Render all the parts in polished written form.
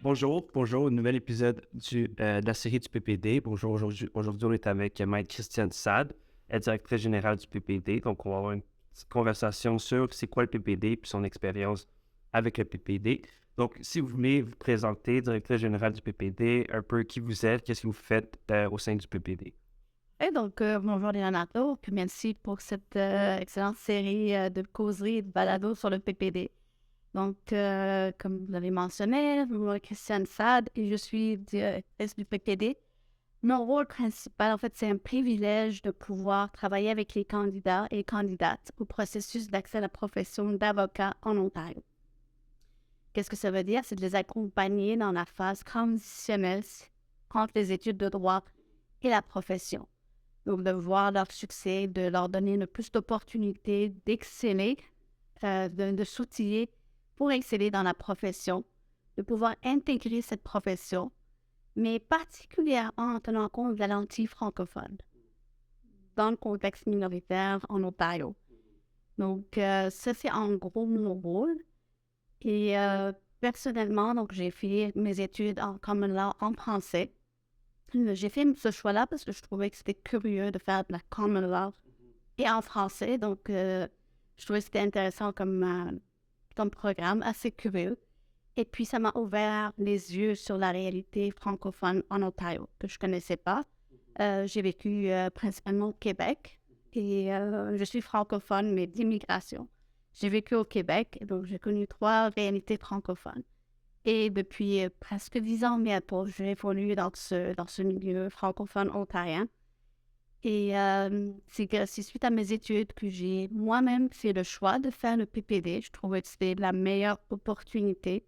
Bonjour, nouvel épisode de la série du PPD. Bonjour, aujourd'hui on est avec Maître Christiane Sad, la directrice générale du PPD. Donc, on va avoir une petite conversation sur c'est quoi le PPD et son expérience avec le PPD. Donc, si vous voulez vous présenter, directrice générale du PPD, un peu qui vous êtes, qu'est-ce que vous faites au sein du PPD? Et donc, bonjour Leonardo, puis merci pour cette excellente série de causeries et de balados sur le PPD. Donc, comme vous l'avez mentionné, moi, Christiane Sad, et je suis directrice du PPD. Mon rôle principal, en fait, c'est un privilège de pouvoir travailler avec les candidats et candidates au processus d'accès à la profession d'avocat en Ontario. Qu'est-ce que ça veut dire? C'est de les accompagner dans la phase transitionnelle entre les études de droit et la profession. Donc, de voir leur succès, de leur donner le plus d'opportunités d'exceller, de s'outiller pour exceller dans la profession, de pouvoir intégrer cette profession, mais particulièrement en tenant compte de la lentille francophone dans le contexte minoritaire en Ontario. Donc, ça, c'est en gros mon rôle. Et personnellement, donc, j'ai fait mes études en common law en français. J'ai fait ce choix-là parce que je trouvais que c'était curieux de faire de la common law et en français. Donc, je trouvais que c'était intéressant comme programme, assez curieux. Et puis, ça m'a ouvert les yeux sur la réalité francophone en Ontario, que je ne connaissais pas. J'ai vécu principalement au Québec et je suis francophone, mais d'immigration. J'ai vécu au Québec, et donc j'ai connu 3 réalités francophones. Et depuis presque 10 ans bientôt, j'ai évolué dans ce milieu francophone ontarien. Et c'est suite à mes études que j'ai moi-même fait le choix de faire le PPD. Je trouvais que c'était la meilleure opportunité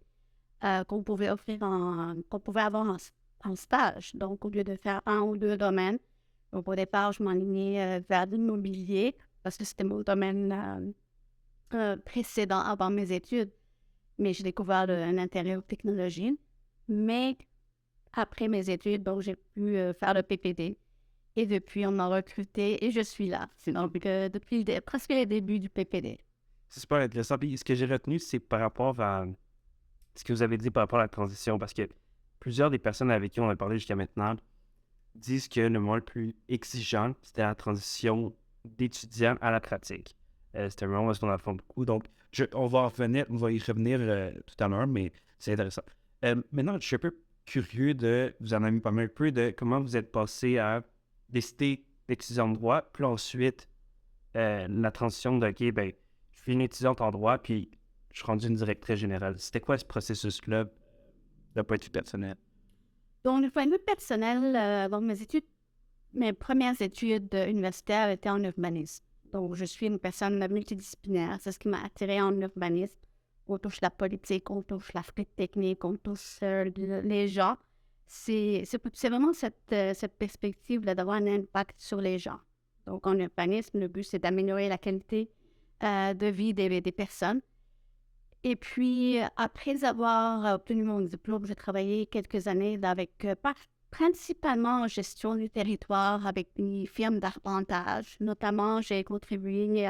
qu'on pouvait avoir en stage. Donc, au lieu de faire 1 ou 2 domaines, donc au départ, je m'enlignais vers l'immobilier parce que c'était mon domaine précédent avant mes études. Mais j'ai découvert un intérêt aux technologies. Mais après mes études, donc j'ai pu faire le PPD. Et depuis, on m'a recruté et je suis là. Donc, depuis presque le début du PPD. C'est super intéressant. Puis ce que j'ai retenu, c'est par rapport à ce que vous avez dit par rapport à la transition, parce que plusieurs des personnes avec qui on a parlé jusqu'à maintenant disent que le moment le plus exigeant, c'était la transition d'étudiant à la pratique. C'était un moment où on a fait beaucoup. Donc, on va y revenir tout à l'heure, mais c'est intéressant. Maintenant, je suis un peu curieux de, vous en avez parlé un peu, de comment vous êtes passé à décider d'étudiant en droit, puis ensuite, la transition de, OK, ben, je suis une étudiante en droit, puis je suis rendu une directrice générale. C'était quoi ce processus-là, d'un point de vue personnel? Donc, du point de vue personnel, donc mes premières études universitaires étaient en urbanisme. Donc, je suis une personne multidisciplinaire. C'est ce qui m'a attirée en urbanisme. On touche la politique, on touche l'aspect technique, on touche les gens. C'est vraiment cette perspective d'avoir un impact sur les gens. Donc, en urbanisme, le but, c'est d'améliorer la qualité de vie des personnes. Et puis, après avoir obtenu mon diplôme, j'ai travaillé quelques années avec, principalement en gestion du territoire avec des firmes d'arpentage. Notamment, j'ai contribué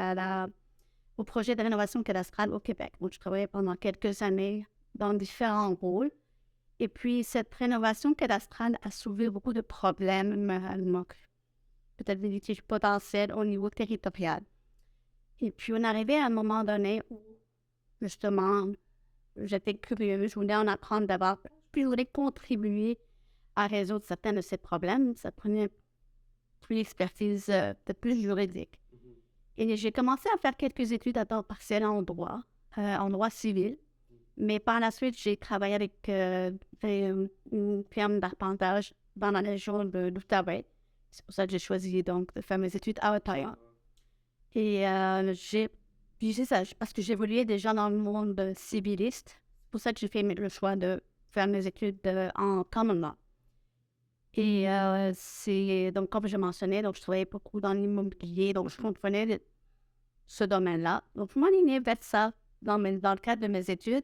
au projet de rénovation cadastrale au Québec. Donc, je travaillais pendant quelques années dans différents rôles. Et puis, cette rénovation cadastrale a soulevé beaucoup de problèmes, donc peut-être des litiges potentiels au niveau territorial. Et puis, on arrivait à un moment donné où, justement, j'étais curieuse, je voulais en apprendre davantage, puis je voulais contribuer à résoudre certains de ces problèmes. Ça prenait plus d'expertise de plus juridique. Et j'ai commencé à faire quelques études à temps partiel en droit civil. Mais par la suite, j'ai travaillé avec une firme d'arpentage dans la région de l'Outaouais. C'est pour ça que j'ai choisi donc de faire mes études à Ottawa. Et puis c'est ça, parce que j'évoluais déjà dans le monde civiliste. C'est pour ça que j'ai fait le choix de faire mes études en common law. Et c'est donc, comme je mentionnais, donc je travaillais beaucoup dans l'immobilier, donc je comprenais ce domaine-là. Donc, je m'alignais vers ça dans le cadre de mes études.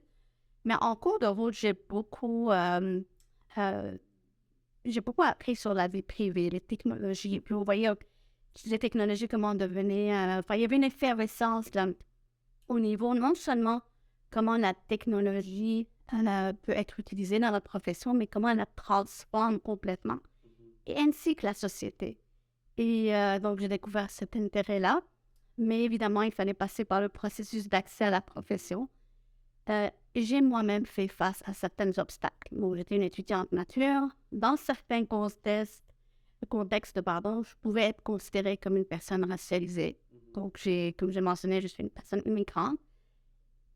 Mais en cours de route, euh, j'ai beaucoup appris sur la vie privée, les technologies. Puis, vous voyez, les technologies, comment devenaient... enfin, il y avait une effervescence au niveau non seulement comment la technologie peut être utilisée dans la profession, mais comment elle la transforme complètement, et ainsi que la société. Et donc, j'ai découvert cet intérêt-là, mais évidemment, il fallait passer par le processus d'accès à la profession. J'ai moi-même fait face à certains obstacles. Bon, j'étais une étudiante nature. Dans certains contextes, je pouvais être considérée comme une personne racialisée. Donc, comme j'ai mentionné, je suis une personne immigrante.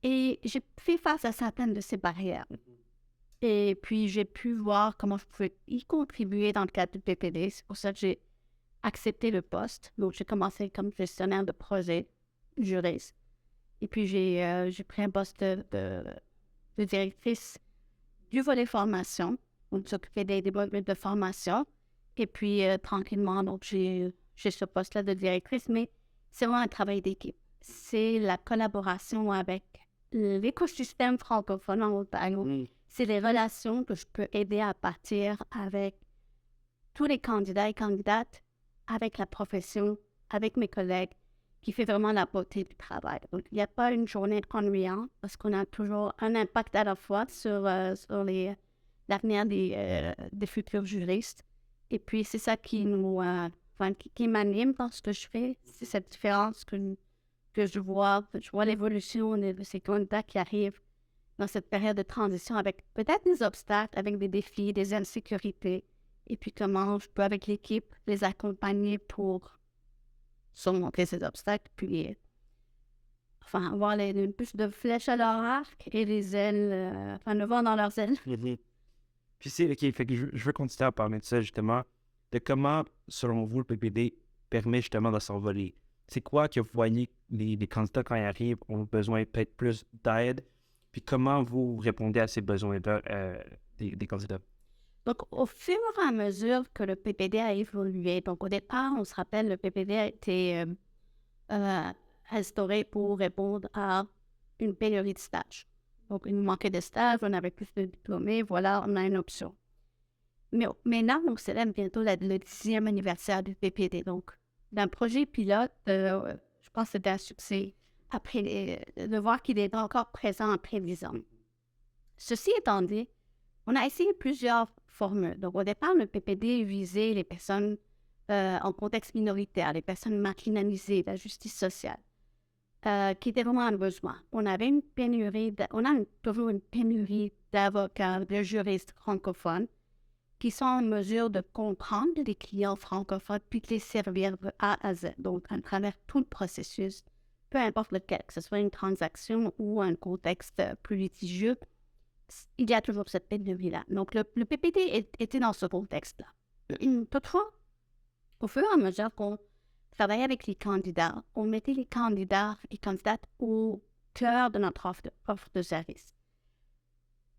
Et j'ai fait face à certaines de ces barrières. Et puis, j'ai pu voir comment je pouvais y contribuer dans le cadre du PPD. C'est pour ça que j'ai accepté le poste. Donc, j'ai commencé comme gestionnaire de projet juriste. Et puis, j'ai pris un poste de directrice du volet formation. On s'occupait des modules de formation. Et puis, tranquillement, donc, j'ai ce poste-là de directrice, mais c'est vraiment un travail d'équipe. C'est la collaboration avec l'écosystème francophone en Ontario. C'est les relations que je peux aider à bâtir avec tous les candidats et candidates, avec la profession, avec mes collègues, qui fait vraiment la beauté du travail. Donc, il n'y a pas une journée ennuyante parce qu'on a toujours un impact à la fois sur l'avenir des futurs juristes. Et puis, c'est ça qui qui m'anime dans ce que je fais. C'est cette différence que je vois. Je vois l'évolution de ces candidats qui arrivent dans cette période de transition avec peut-être des obstacles, avec des défis, des insécurités. Et puis, comment je peux, avec l'équipe, les accompagner pour surmonter ces obstacles, puis avoir une plus de flèches à leur arc et les ailes, le vent dans leurs ailes. Puis OK, fait que je veux continuer à parler de ça, justement, de comment, selon vous, le PPD permet justement de s'envoler. C'est quoi que vous voyez les candidats, quand ils arrivent, ont besoin peut-être plus d'aide, puis comment vous répondez à ces besoins-là des candidats? Donc, au fur et à mesure que le PPD a évolué, donc au départ, on se rappelle, le PPD a été instauré pour répondre à une pénurie de stages. Donc, il nous manquait de stages, on avait plus de diplômés, voilà, on a une option. Mais maintenant, on célèbre bientôt le 10e anniversaire du PPD. Donc, d'un projet pilote, je pense que c'était un succès de voir qu'il est encore présent après 10 ans. Ceci étant dit, on a essayé plusieurs formules. Donc, au départ, le PPD visait les personnes en contexte minoritaire, les personnes marginalisées, la justice sociale, qui étaient vraiment en besoin. On avait une pénurie, toujours une pénurie d'avocats, de juristes francophones qui sont en mesure de comprendre les clients francophones puis de les servir de A à Z, donc à travers tout le processus, peu importe lequel, que ce soit une transaction ou un contexte plus litigieux. Il y a toujours cette pénurie-là. Donc, le PPD était dans ce contexte-là. Toutefois, au fur et à mesure qu'on travaillait avec les candidats, on mettait les candidats et candidates au cœur de notre offre de service.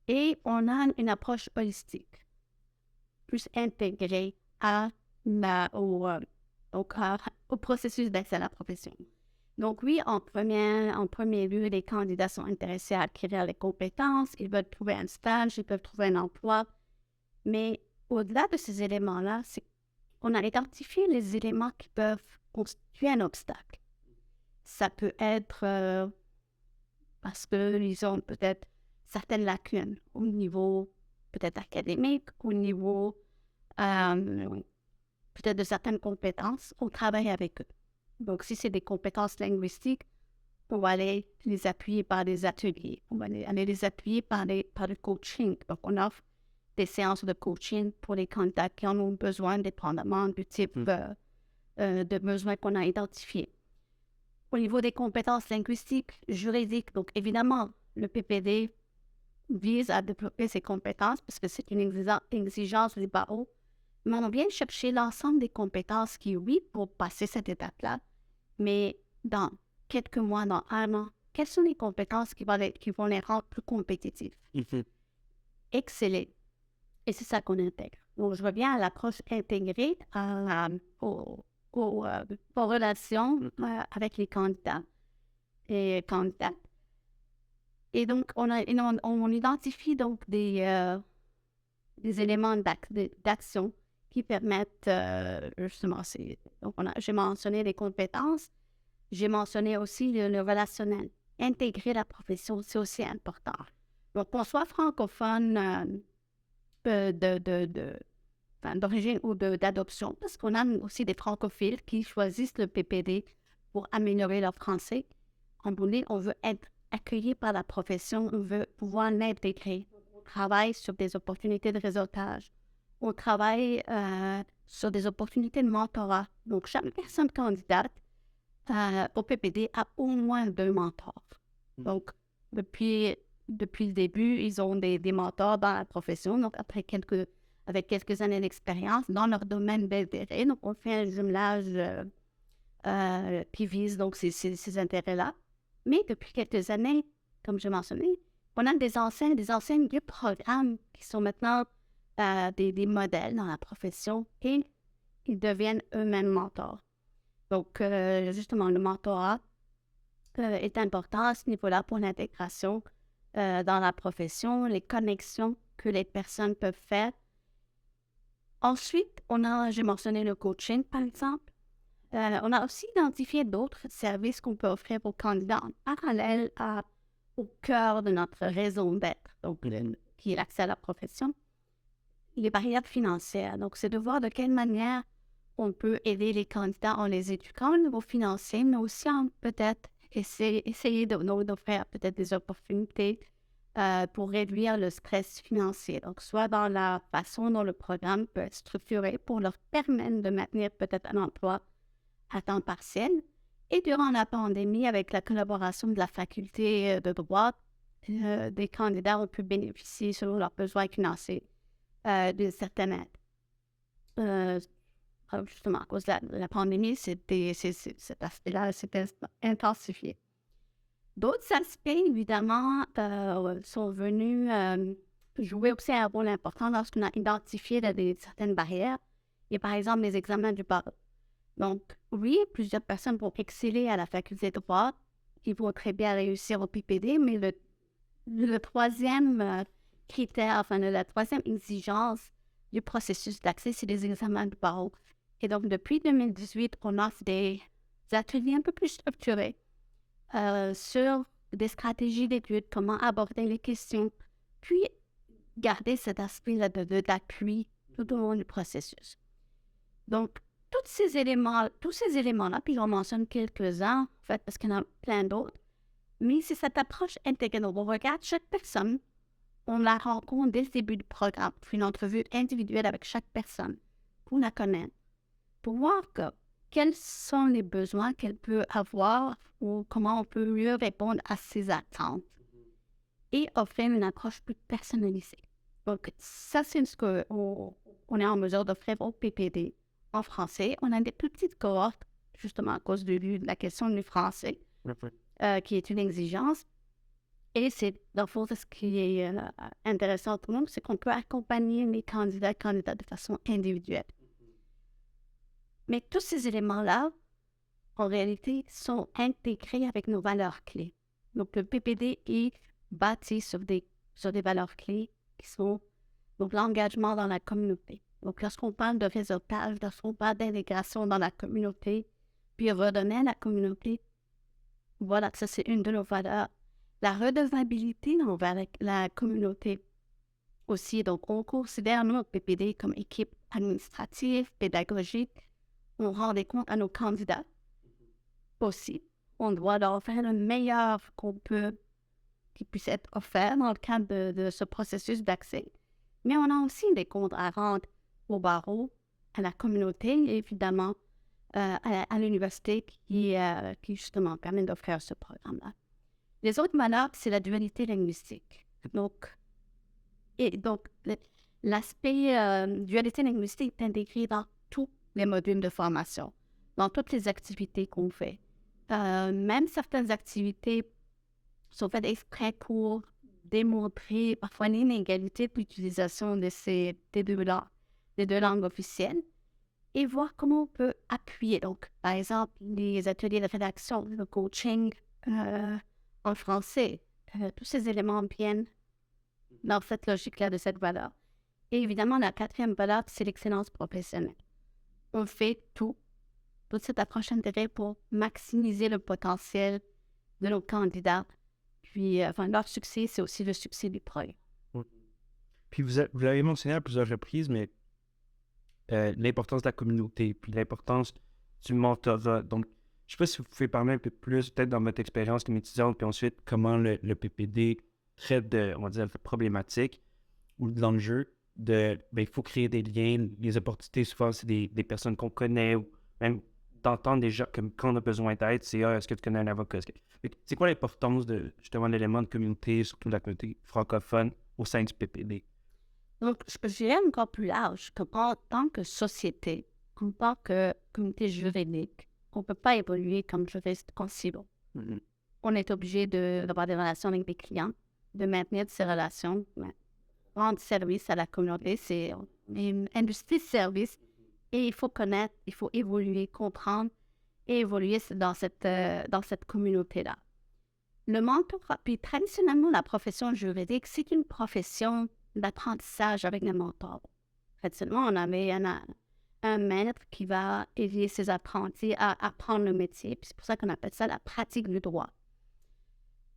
Et on a une approche holistique, plus intégrée au processus d'accès à la profession. Donc oui, en premier lieu, les candidats sont intéressés à acquérir les compétences, ils veulent trouver un stage, ils peuvent trouver un emploi. Mais au-delà de ces éléments-là, on a identifié les éléments qui peuvent constituer un obstacle. Ça peut être parce qu'ils ont peut-être certaines lacunes au niveau peut-être académique, au niveau peut-être de certaines compétences. On travaille avec eux. Donc, si c'est des compétences linguistiques, on va aller les appuyer par des ateliers. On va aller les appuyer par le coaching. Donc, on offre des séances de coaching pour les candidats qui en ont besoin, dépendamment du type de besoin qu'on a identifié. Au niveau des compétences linguistiques, juridiques, donc évidemment, le PPD vise à développer ses compétences parce que c'est une exigence des barreaux. Mais on vient chercher l'ensemble des compétences qui, oui, pour passer cette étape-là, mais dans quelques mois, dans 1 an, quelles sont les compétences qui vont les rendre plus compétitifs? Exceller. Et c'est ça qu'on intègre. Donc, je reviens à l'approche intégrée aux relations avec les candidats et candidates. Et donc, on identifie donc des éléments d'action qui permettent justement, donc j'ai mentionné les compétences, j'ai mentionné aussi le relationnel. Intégrer la profession, c'est aussi important. Donc, qu'on soit francophone d'origine ou d'adoption, parce qu'on a aussi des francophiles qui choisissent le PPD pour améliorer leur français. En bout de ligne, on veut être accueilli par la profession, on veut pouvoir l'intégrer. On travaille sur des opportunités de réseautage. On travaille sur des opportunités de mentorat. Donc, chaque personne candidate au PPD a au moins 2 mentors. Donc, depuis le début, ils ont des mentors dans la profession. Donc, avec quelques années d'expérience dans leur domaine d'intérêt. Donc, on fait un jumelage qui vise donc ces intérêts-là. Mais depuis quelques années, comme je mentionnais, on a des enseignes du programme qui sont maintenant des modèles dans la profession et ils deviennent eux-mêmes mentors. Donc, justement, le mentorat est important à ce niveau-là pour l'intégration dans la profession, les connexions que les personnes peuvent faire. Ensuite, j'ai mentionné le coaching, par exemple. On a aussi identifié d'autres services qu'on peut offrir aux candidats en parallèle au cœur de notre raison d'être, donc qui est l'accès à la profession. Les barrières financières. Donc, c'est de voir de quelle manière on peut aider les candidats en les éduquant au niveau financier, mais aussi en peut-être essayer d'offrir peut-être des opportunités pour réduire le stress financier. Donc, soit dans la façon dont le programme peut être structuré pour leur permettre de maintenir peut-être un emploi à temps partiel. Et durant la pandémie, avec la collaboration de la faculté de droit, des candidats ont pu bénéficier, selon leurs besoins financiers, d'une certaine aide. Justement, à cause de la pandémie, cet aspect-là s'était intensifié. D'autres aspects, évidemment, sont venus jouer aussi un rôle important lorsqu'on a identifié certaines barrières. Et par exemple, les examens du barreau. Donc, oui, plusieurs personnes vont exceller à la faculté de droit, ils vont très bien réussir au PPD, mais le troisième critère, la troisième exigence du processus d'accès, c'est les examens du barreau. Et donc, depuis 2018, on offre des ateliers un peu plus structurés sur des stratégies d'études, comment aborder les questions, puis garder cet aspect-là d'appui tout au long du processus. Donc, tous ces éléments-là, puis j'en mentionne quelques-uns, en fait, parce qu'il y en a plein d'autres, mais c'est cette approche intégrée. Donc, on regarde chaque personne, on la rencontre dès le début du programme, puis une entrevue individuelle avec chaque personne pour la connaître, pour voir quels sont les besoins qu'elle peut avoir ou comment on peut mieux répondre à ses attentes et offrir une approche plus personnalisée. Donc, ça, c'est ce qu'on est en mesure d'offrir au PPD en français. On a des petites cohortes, justement à cause de la question du français, qui est une exigence. Et c'est, dans le fond, ce qui est intéressant pour nous, c'est qu'on peut accompagner les candidats de façon individuelle. Mais tous ces éléments-là, en réalité, sont intégrés avec nos valeurs clés. Donc, le PPD est bâti sur des valeurs clés qui sont donc l'engagement dans la communauté. Donc, lorsqu'on parle de réseautage, lorsqu'on parle d'intégration dans la communauté, puis redonner à la communauté, voilà, ça c'est une de nos valeurs. La redevabilité envers la communauté aussi. Donc, on considère nous, PPD, comme équipe administrative, pédagogique. On rend des comptes à nos candidats aussi. On doit leur offrir le meilleur qu'on peut, qui puisse être offert dans le cadre de ce processus d'accès. Mais on a aussi des comptes à rendre au barreau, à la communauté et évidemment à l'université qui justement permet d'offrir ce programme-là. Les autres valeurs, c'est la dualité linguistique. Donc, l'aspect dualité linguistique est intégré dans tous les modules de formation, dans toutes les activités qu'on fait. Même certaines activités sont faites exprès pour démontrer parfois l'inégalité de l'utilisation de ces deux langues officielles et voir comment on peut appuyer. Donc, par exemple, les ateliers de rédaction, le coaching en français, tous ces éléments viennent dans cette logique-là de cette valeur. Et évidemment, la quatrième valeur, c'est l'excellence professionnelle. On fait toute cette approche intégrée pour maximiser le potentiel de nos candidats, Puis, leur succès, c'est aussi le succès du projet. Puis vous l'avez mentionné à plusieurs reprises, mais l'importance de la communauté, puis l'importance du mentorat. Donc, je ne sais pas si vous pouvez parler un peu plus, peut-être dans votre expérience comme étudiante, puis ensuite, comment le PPD traite de, on va dire, de problématiques ou de l'enjeu de, il faut créer des liens, les opportunités, souvent, c'est des personnes qu'on connaît, ou même d'entendre des gens, comme quand on a besoin d'aide, c'est, est-ce que tu connais un avocat? C'est quoi l'importance de, justement, l'élément de communauté, surtout de la communauté francophone, au sein du PPD? Donc, je dirais encore plus large, qu'en tant que société, en tant que communauté juridique, on ne peut pas évoluer comme juriste en silo. On est obligé d'avoir des relations avec des clients, de maintenir ces relations, rendre service à la communauté. C'est une industrie de service et il faut connaître, il faut évoluer, comprendre et évoluer dans cette communauté-là. Le mentorat, puis traditionnellement, la profession juridique, c'est une profession d'apprentissage avec le mentor. Traditionnellement, on avait un maître qui va aider ses apprentis à apprendre le métier, puis c'est pour ça qu'on appelle ça la pratique du droit.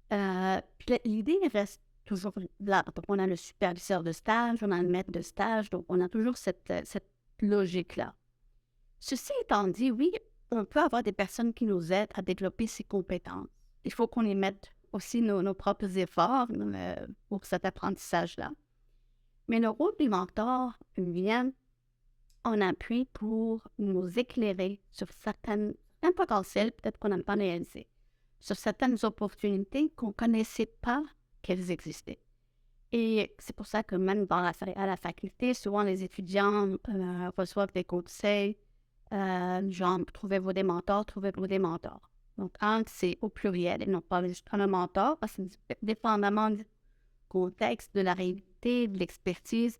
Puis l'idée reste toujours là. Donc, on a le superviseur de stage, on a le maître de stage, donc on a toujours cette logique-là. Ceci étant dit, oui, on peut avoir des personnes qui nous aident à développer ces compétences. Il faut qu'on y mette aussi nos propres efforts pour cet apprentissage-là. Mais le rôle du mentor vient en appui pour nous éclairer sur certains potentiels, peut-être qu'on n'a pas réalisé, sur certaines opportunités qu'on ne connaissait pas qu'elles existaient. Et c'est pour ça que même à la faculté, souvent les étudiants reçoivent des conseils, genre, trouvez-vous des mentors. Donc, c'est au pluriel et non pas juste un mentor, parce que dépendamment du contexte, de la réalité, de l'expertise,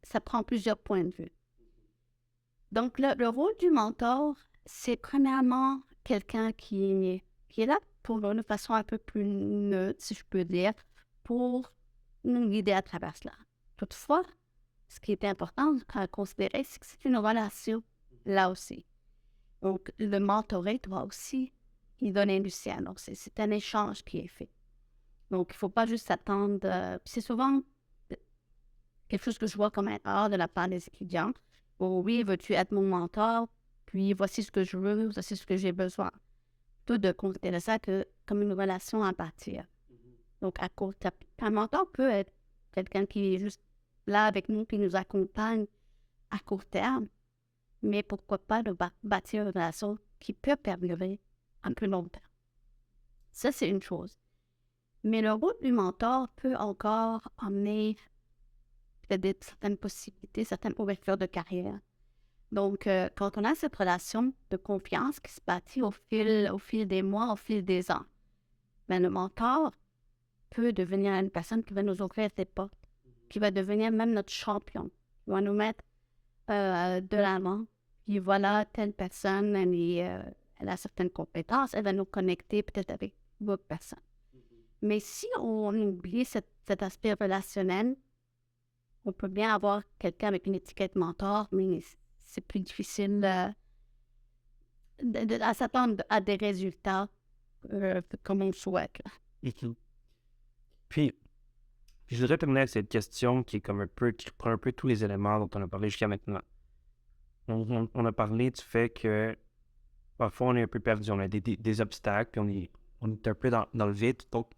ça prend plusieurs points de vue. Donc, le rôle du mentor, c'est premièrement quelqu'un qui est là pour nous de façon un peu plus neutre, si je peux dire, pour nous guider à travers cela. Toutefois, ce qui est important à considérer, c'est que c'est une relation là aussi. Donc, le mentoré doit aussi y donner du sien. Donc, c'est un échange qui est fait. Donc, il ne faut pas juste s'attendre. C'est souvent quelque chose que je vois comme un erreur de la part des étudiants. Oh oui, veux-tu être mon mentor? Puis, voici ce que je veux, voici ce que j'ai besoin. Tout de considérer ça comme une relation à partir. Donc, à court terme, un mentor peut être quelqu'un qui est juste là avec nous, qui nous accompagne à court terme, mais pourquoi pas de bâtir une relation qui peut perdurer un peu longtemps. Ça, c'est une chose. Mais le rôle du mentor peut encore emmener peut-être certaines possibilités, certaines ouvertures de carrière. Donc, quand on a cette relation de confiance qui se bâtit au fil des mois, au fil des ans, le mentor peut devenir une personne qui va nous ouvrir des portes, qui va devenir même notre champion, qui va nous mettre de l'avant. Puis voilà, telle personne, elle a certaines compétences, elle va nous connecter peut-être avec d'autres personnes. Mais si on oublie cet aspect relationnel, on peut bien avoir quelqu'un avec une étiquette mentor, mais c'est plus difficile à s'attendre à des résultats comme on souhaite. Puis, je voudrais terminer avec cette question qui est comme qui reprend un peu tous les éléments dont on a parlé jusqu'à maintenant. On a parlé du fait que parfois on est un peu perdu, on a des obstacles, puis on est un peu dans le vide. Donc,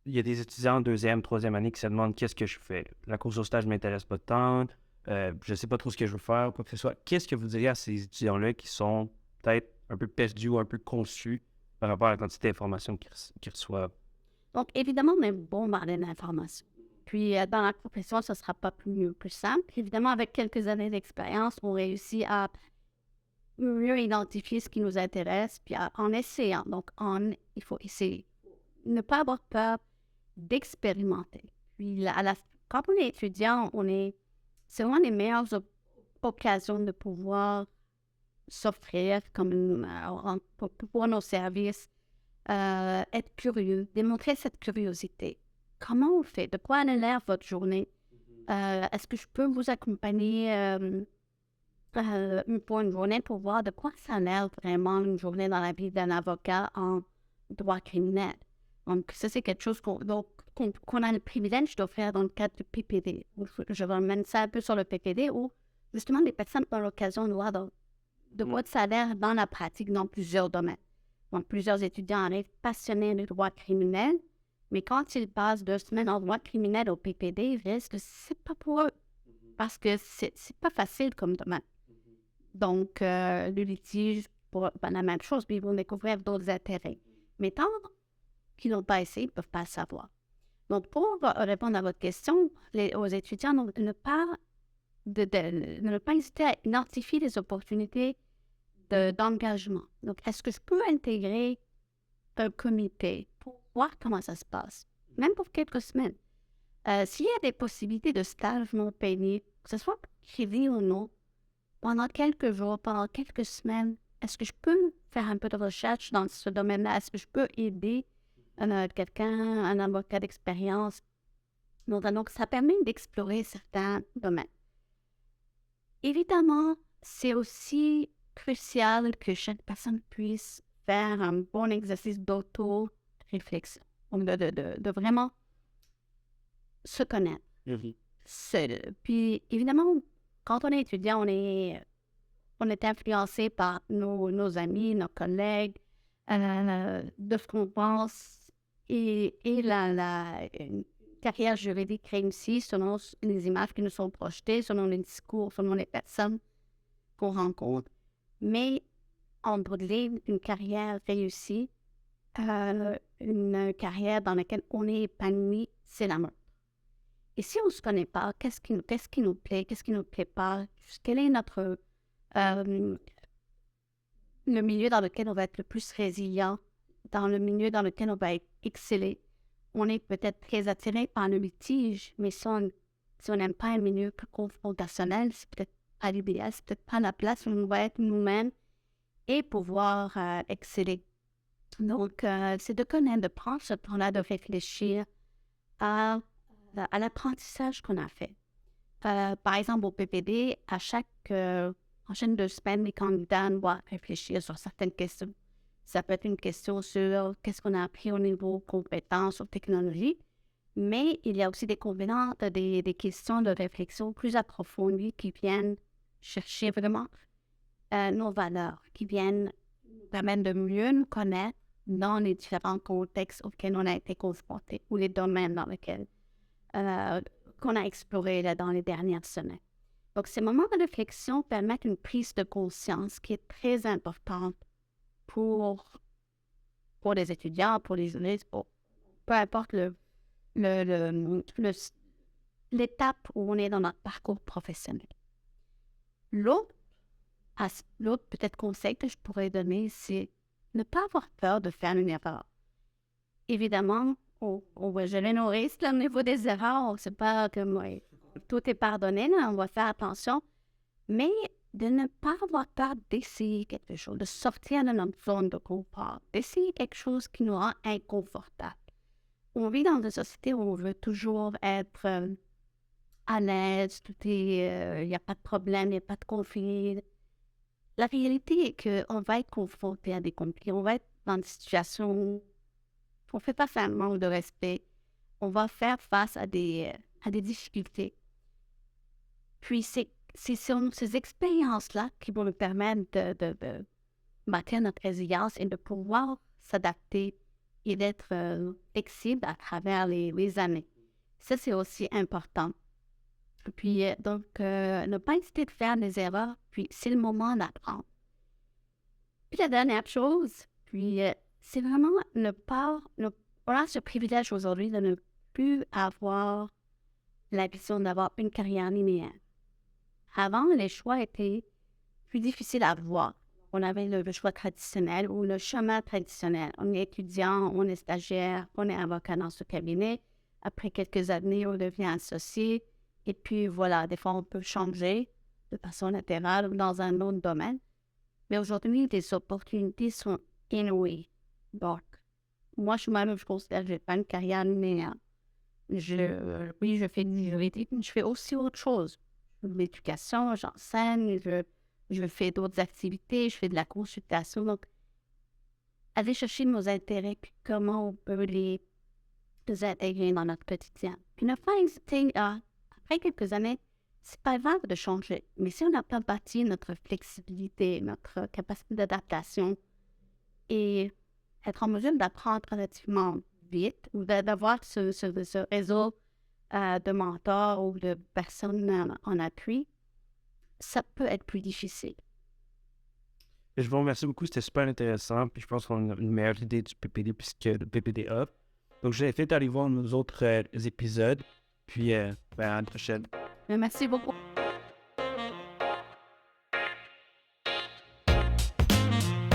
il y a des étudiants en deuxième, troisième année qui se demandent qu'est-ce que je fais. La course au stage ne m'intéresse pas tant, je ne sais pas trop ce que je veux faire, quoi que ce soit. Qu'est-ce que vous diriez à ces étudiants-là qui sont peut-être un peu perdus ou un peu conçus par rapport à la quantité d'informations qu'ils reçoivent? Donc, évidemment, on est bombardé d'informations. Puis, dans la profession, ce ne sera pas plus simple. Évidemment, avec quelques années d'expérience, on réussit à mieux identifier ce qui nous intéresse, puis en essayant. Donc, il faut essayer. Ne pas avoir peur d'expérimenter. Puis, quand on est étudiant, c'est vraiment les meilleures occasions de pouvoir s'offrir pour nos services, être curieux, démontrer cette curiosité. Comment on fait? De quoi a l'air votre journée? Est-ce que je peux vous accompagner pour une journée pour voir de quoi ça a l'air vraiment une journée dans la vie d'un avocat en droit criminel? Donc, ça, c'est quelque chose qu'on a le privilège de faire dans le cadre du PPD. Je ramène ça un peu sur le PPD où, justement, les personnes ont l'occasion de voir de quoi ça a l'air dans la pratique dans plusieurs domaines. Donc, plusieurs étudiants arrivent passionnés du droit criminel, mais quand ils passent 2 semaines en droit criminel au PPD, ils réalisent que c'est pas pour eux, parce que c'est pas facile comme domaine. Donc, le litige, la même chose, puis ils vont découvrir d'autres intérêts. Mais tant qu'ils n'ont pas essayé, ils ne peuvent pas le savoir. Donc, pour répondre à votre question, aux étudiants, donc, de ne pas hésiter à identifier les opportunités d'engagement. Donc, est-ce que je peux intégrer un comité pour voir comment ça se passe, même pour quelques semaines? S'il y a des possibilités de stage non payés, que ce soit privé ou non, pendant quelques jours, pendant quelques semaines, est-ce que je peux faire un peu de recherche dans ce domaine-là? Est-ce que je peux aider quelqu'un, un avocat d'expérience? Donc, ça permet d'explorer certains domaines. Évidemment, c'est aussi crucial que chaque personne puisse faire un bon exercice d'auto-réflexion. Donc, de vraiment se connaître. Puis, évidemment, quand on est étudiant, on est influencé par nos amis, nos collègues, de ce qu'on pense. Et une carrière juridique réussie selon les images qui nous sont projetées, selon les discours, selon les personnes qu'on rencontre. Mais en bout de ligne, une carrière réussie, une carrière dans laquelle on est épanoui, c'est la mode. Et si on ne se connaît pas, qu'est-ce qui nous plaît, qu'est-ce qui ne nous plaît pas, quel est le milieu dans lequel on va être le plus résilient, dans le milieu dans lequel on va exceller. On est peut-être très attiré par le litige, mais si on n'aime pas un milieu confrontationnel, c'est peut-être pas l'idéal, c'est peut-être pas la place où on va être nous-mêmes et pouvoir exceller. Donc, c'est de connaître, de prendre ce temps-là, de réfléchir à l'apprentissage qu'on a fait. Par exemple, au PPD, à chaque prochaine 2 semaines, les candidats doivent réfléchir sur certaines questions. Ça peut être une question sur qu'est-ce qu'on a appris au niveau compétences ou technologie, mais il y a aussi des questions de réflexion plus approfondies qui viennent chercher vraiment nos valeurs, qui viennent nous permettre de mieux nous connaître dans les différents contextes auxquels on a été confrontés ou les domaines dans lesquels qu'on a explorés là, dans les dernières semaines. Donc, ces moments de réflexion permettent une prise de conscience qui est très importante pour les étudiants, pour les juristes, peu importe l'étape où on est dans notre parcours professionnel. L'autre peut-être conseil que je pourrais donner, c'est ne pas avoir peur de faire une erreur. Évidemment, on va gérer nos risques là, au niveau des erreurs. C'est pas comme tout est pardonné, là, on va faire attention. Mais de ne pas avoir peur d'essayer quelque chose, de sortir de notre zone de confort, d'essayer quelque chose qui nous rend inconfortable. On vit dans une société où on veut toujours être à l'aise, il n'y a pas de problème, il n'y a pas de conflit. La réalité est qu'on va être confronté à des conflits, on va être dans des situations où on ne fait pas faire un manque de respect, on va faire face à des difficultés. Puis c'est ces expériences-là qui vont nous permettre de maintenir notre résilience et de pouvoir s'adapter et d'être flexible à travers les années. Ça, c'est aussi important. Puis, donc, ne pas hésiter de faire des erreurs, puis c'est le moment d'apprendre. Puis la dernière chose, c'est vraiment on a ce privilège aujourd'hui de ne plus avoir la vision d'avoir une carrière linéaire. Avant, les choix étaient plus difficiles à voir. On avait le choix traditionnel ou le chemin traditionnel. On est étudiant, on est stagiaire, on est avocat dans ce cabinet. Après quelques années, on devient associé. Et puis voilà, des fois, on peut changer de façon latérale ou dans un autre domaine. Mais aujourd'hui, les opportunités sont inouïes. Donc, moi, je considère que je n'ai pas une carrière linéaire. Oui, je fais du juridique, mais je fais aussi autre chose. Je fais de l'éducation, j'enseigne, je fais d'autres activités, je fais de la consultation. Donc, aller chercher nos intérêts, puis comment on peut les intégrer dans notre quotidien. Puis le finding thing, après quelques années, c'est pas grave de changer. Mais si on n'a pas bâti notre flexibilité, notre capacité d'adaptation et être en mesure d'apprendre relativement vite ou d'avoir ce réseau de mentors ou de personnes en appui, ça peut être plus difficile. Je vous remercie beaucoup, c'était super intéressant. Puis je pense qu'on a une meilleure idée du PPD puisque le PPDA. Donc, je vous invite à aller voir nos autres épisodes. Puis, à la prochaine. Mais merci beaucoup.